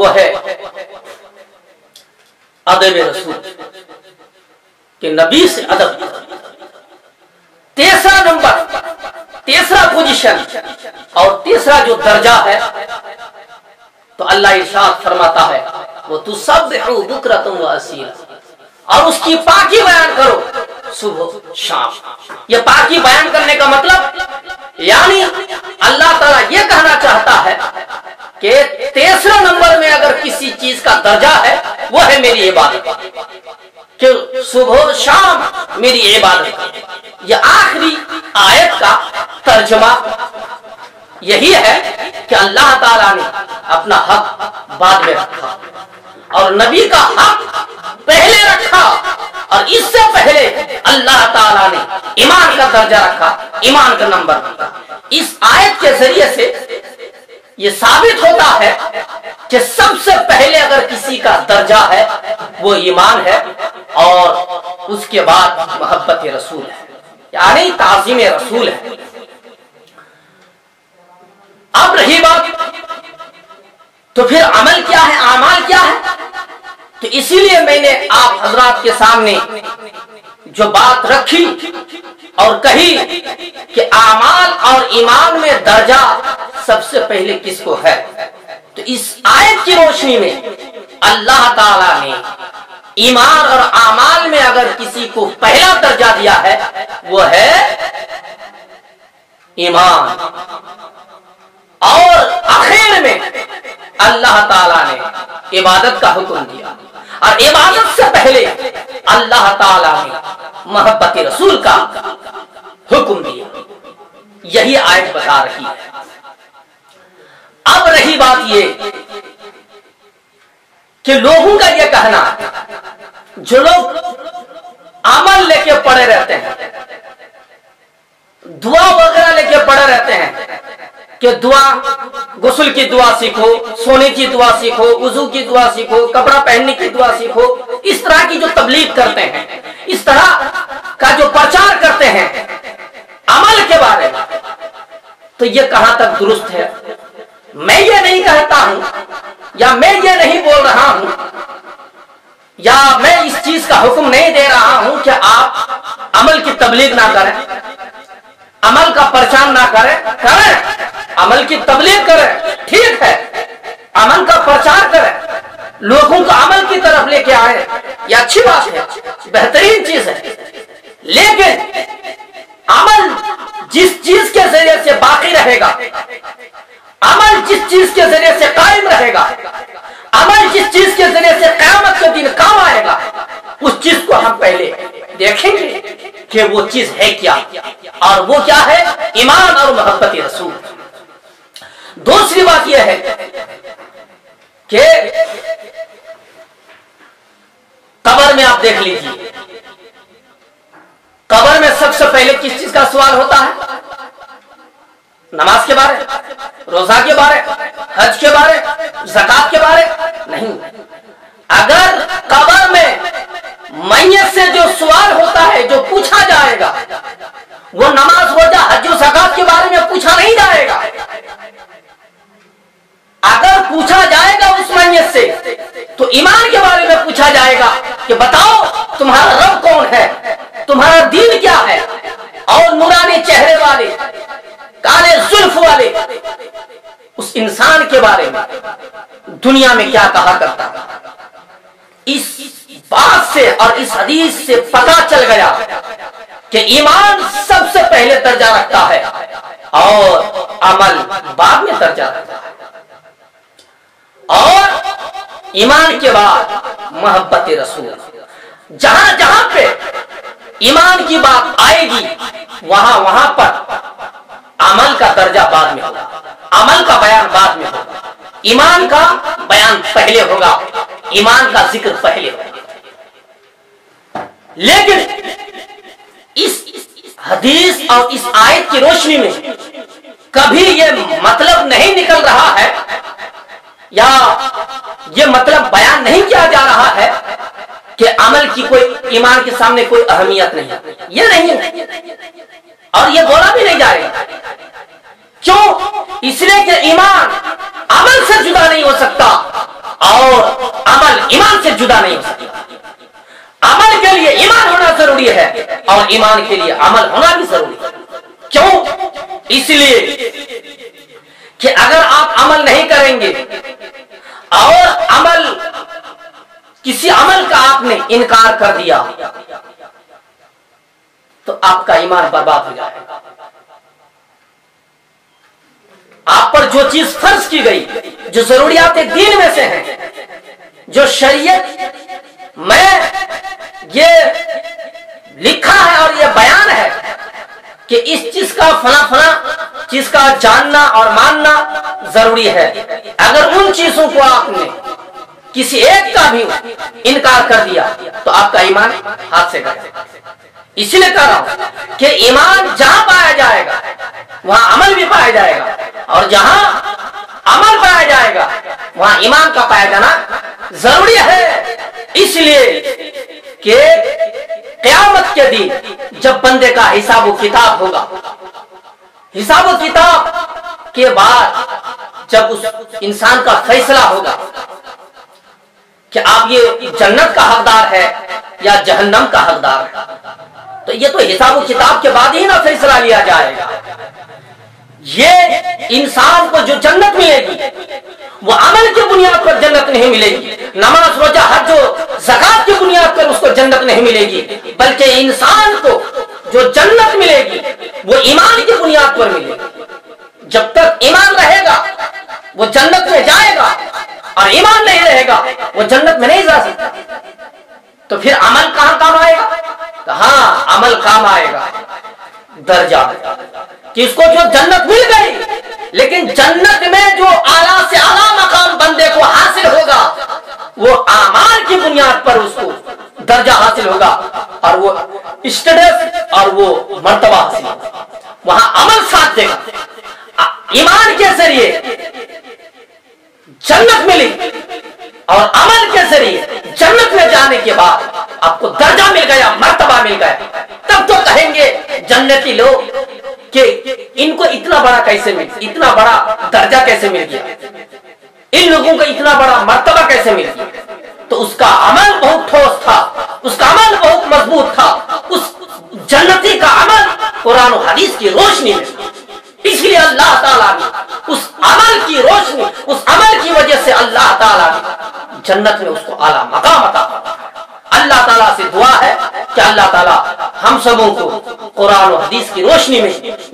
وہ ہے ادب رسول کہ نبی سے ادب. تیسرا نمبر، تیسرا پوزیشن اور تیسرا جو درجہ ہے تو اللہ ارشاد فرماتا ہے وہ تسبح بکرۃ و اصیلا، اور اس کی پاکی بیان کرو صبح شام. یہ پاکی بیان کرنے کا مطلب یعنی اللہ تعالیٰ یہ کہنا چاہتا ہے کہ تیسرے نمبر میں اگر کسی چیز کا درجہ ہے وہ ہے میری عبادت، کہ صبح شام میری عبادت. یہ آخری آیت کا ترجمہ یہی ہے کہ اللہ تعالیٰ نے اپنا حق بعد میں رکھا اور نبی کا حق پہلے رکھا، اور اس سے پہلے اللہ تعالیٰ نے ایمان کا درجہ رکھا، ایمان کا نمبر رکھا. اس آیت کے ذریعے سے یہ ثابت ہوتا ہے کہ سب سے پہلے اگر کسی کا درجہ ہے وہ ایمان ہے، اور اس کے بعد محبت رسول ہے، یعنی تعظیم رسول ہے. اب رہی بات تو پھر عمل کیا ہے، اعمال کیا ہے؟ تو اسی لیے میں نے آپ حضرات کے سامنے جو بات رکھی اور کہی کہ اعمال اور ایمان میں درجہ سب سے پہلے کس کو ہے، تو اس آیت کی روشنی میں اللہ تعالیٰ نے ایمان اور اعمال میں اگر کسی کو پہلا درجہ دیا ہے وہ ہے ایمان، اور آخر میں اللہ تعالیٰ نے عبادت کا حکم دیا، اور عبادت سے پہلے اللہ تعالیٰ نے محبت رسول کا حکم دیا. یہی آیت بتا رہی ہے. اب رہی بات یہ کہ لوگوں کا یہ کہنا جو لوگ عمل لے کے پڑے رہتے ہیں، دعا وغیرہ لے کے پڑے رہتے ہیں کہ دعا، غسل کی دعا سیکھو، سونے کی دعا سیکھو، وضو کی دعا سیکھو، کپڑا پہننے کی دعا سیکھو، اس طرح کی جو تبلیغ کرتے ہیں، اس طرح کا جو پرچار کرتے ہیں عمل کے بارے میں، تو یہ کہاں تک درست ہے؟ میں یہ نہیں کہتا ہوں، یا میں یہ نہیں بول رہا ہوں، یا میں اس چیز کا حکم نہیں دے رہا ہوں کہ آپ عمل کی تبلیغ نہ کریں، عمل کا پرچار نہ کریں. عمل کی تبلیغ کریں، ٹھیک ہے، عمل کا پرچار کریں، لوگوں کو عمل کی طرف لے کے آئے، یہ اچھی بات ہے، بہترین چیز ہے. لیکن عمل جس چیز کے ذریعے سے باقی رہے گا، عمل جس چیز کے ذریعے سے قائم رہے گا، عمل جس چیز کے ذریعے سے قیامت کے دن کام آئے گا، اس چیز کو ہم پہلے دیکھیں گے کہ وہ چیز ہے کیا، اور وہ کیا ہے؟ ایمان اور محبت رسول. دوسری بات یہ ہے کہ قبر میں آپ دیکھ لیجیے، قبر میں سب سے پہلے کس چیز کا سوال ہوتا ہے؟ نماز کے بارے، روزہ کے بارے، حج کے بارے، زکات کے بارے نہیں. اگر قبر میں میت سے جو سوال ہوتا ہے، جو پوچھا جائے گا، وہ نماز، روزہ، حج و زکات کے بارے میں پوچھا نہیں جائے گا. اگر پوچھا جائے گا اس میت سے تو ایمان کے بارے میں پوچھا جائے گا کہ بتاؤ تمہارا رب کون ہے، تمہارا دین کیا ہے، اور نورانی چہرے والے، کالے زلف والے اس انسان کے بارے میں دنیا میں کیا کہا کرتا. اس بات سے اور اس حدیث سے پتہ چل گیا کہ ایمان سب سے پہلے درجہ رکھتا ہے اور عمل بعد میں درجہ رکھتا ہے. اور ایمان کے بعد محبت رسول. جہاں جہاں پہ ایمان کی بات آئے گی وہاں پر عمل کا درجہ بعد میں ہوگا، عمل کا بیان بعد میں ہوگا، ایمان کا بیان پہلے ہوگا، ایمان کا ذکر پہلے ہوگا. لیکن اس حدیث اور اس آیت کی روشنی میں کبھی یہ مطلب نہیں نکل رہا ہے یا یہ مطلب بیان نہیں کیا جا رہا ہے کہ عمل کی کوئی ایمان کے سامنے کوئی اہمیت نہیں ہے. یہ نہیں ہے اور یہ بولا بھی نہیں جائے گا. کیوں؟ اس لیے کہ ایمان عمل سے جدا نہیں ہو سکتا اور ایمان کے لیے عمل ہونا بھی ضروری ہے۔ کیوں؟ اس لیے کہ اگر آپ عمل نہیں کریں گے اور کسی عمل کا آپ نے انکار کر دیا تو آپ کا ایمان برباد ہو جائے گا۔ آپ پر جو چیز فرض کی گئی، جو ضروریات دین میں سے ہیں، جو شریعت میں یہ لکھا ہے اور یہ بیان ہے کہ اس چیز کا فلاں چیز کا جاننا اور ماننا ضروری ہے، اگر ان چیزوں کو آپ نے کسی ایک کا بھی انکار کر دیا تو آپ کا ایمان ہاتھ سے گیا۔ اسی لیے کہہ رہا ہوں کہ ایمان جہاں پایا جائے گا وہاں عمل بھی پایا جائے گا، اور جہاں عمل پایا جائے گا وہاں ایمان کا پایا جانا ضروری ہے۔ اس لیے کہ قیامت کے دن جب بندے کا حساب و کتاب ہوگا، حساب و کتاب کے بعد جب اس انسان کا فیصلہ ہوگا کہ آپ یہ جنت کا حقدار ہے یا جہنم کا حقدار ہے، تو یہ تو حساب و کتاب کے بعد ہی نہ فیصلہ لیا جائے گا۔ یہ انسان کو جو جنت ملے گی وہ عمل کی بنیاد پر جنت نہیں ملے گی، نماز روزہ حج و زکات کی بنیاد پر اس کو جنت نہیں ملے گی، بلکہ انسان کو جو جنت ملے گی وہ ایمان کی بنیاد پر ملے گی۔ جب تک ایمان رہے گا وہ جنت میں جائے گا، اور ایمان نہیں رہے گا وہ جنت میں نہیں جا سکتا۔ تو پھر عمل کہاں کام آئے گا؟ ہاں، عمل کام آئے گا درجہ، کہ اس کو جو جنت مل گئی، لیکن جنت میں جو اعلیٰ سے اعلیٰ مقام بندے کو حاصل ہوگا وہ اعمال کی بنیاد پر اس کو درجہ حاصل ہوگا، اور وہ اسٹیٹس اور وہ مرتبہ حاصل ہوگا، وہاں عمل ساتھ دے گا۔ ایمان کے ذریعے جنت ملی اور عمل کے ذریعے جنت میں جانے کے بعد آپ کو درجہ مل گیا، مرتبہ مل گیا، تب تو کہیں گے جنتی لوگ کہ ان کو اتنا بڑا کیسے مل، اتنا بڑا درجہ کیسے مل گیا، ان لوگوں کو اتنا بڑا مرتبہ کیسے مل گیا؟ تو اس کا عمل بہت ٹھوس تھا، اس کا عمل بہت مضبوط تھا، اس جنتی کا عمل قرآن و حدیث کی روشنی میں۔ اس لیے اللہ تعالیٰ نے اس عمل کی روشنی، اس عمل کی وجہ سے اللہ تعالیٰ نے جنت میں اس کو اعلیٰ مقام عطا فرمایا۔ اللہ تعالیٰ سے دعا ہے کہ اللہ تعالیٰ ہم سبوں کو قرآن و حدیث کی روشنی میں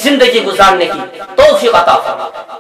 زندگی گزارنے کی توفیق عطا فرمائے۔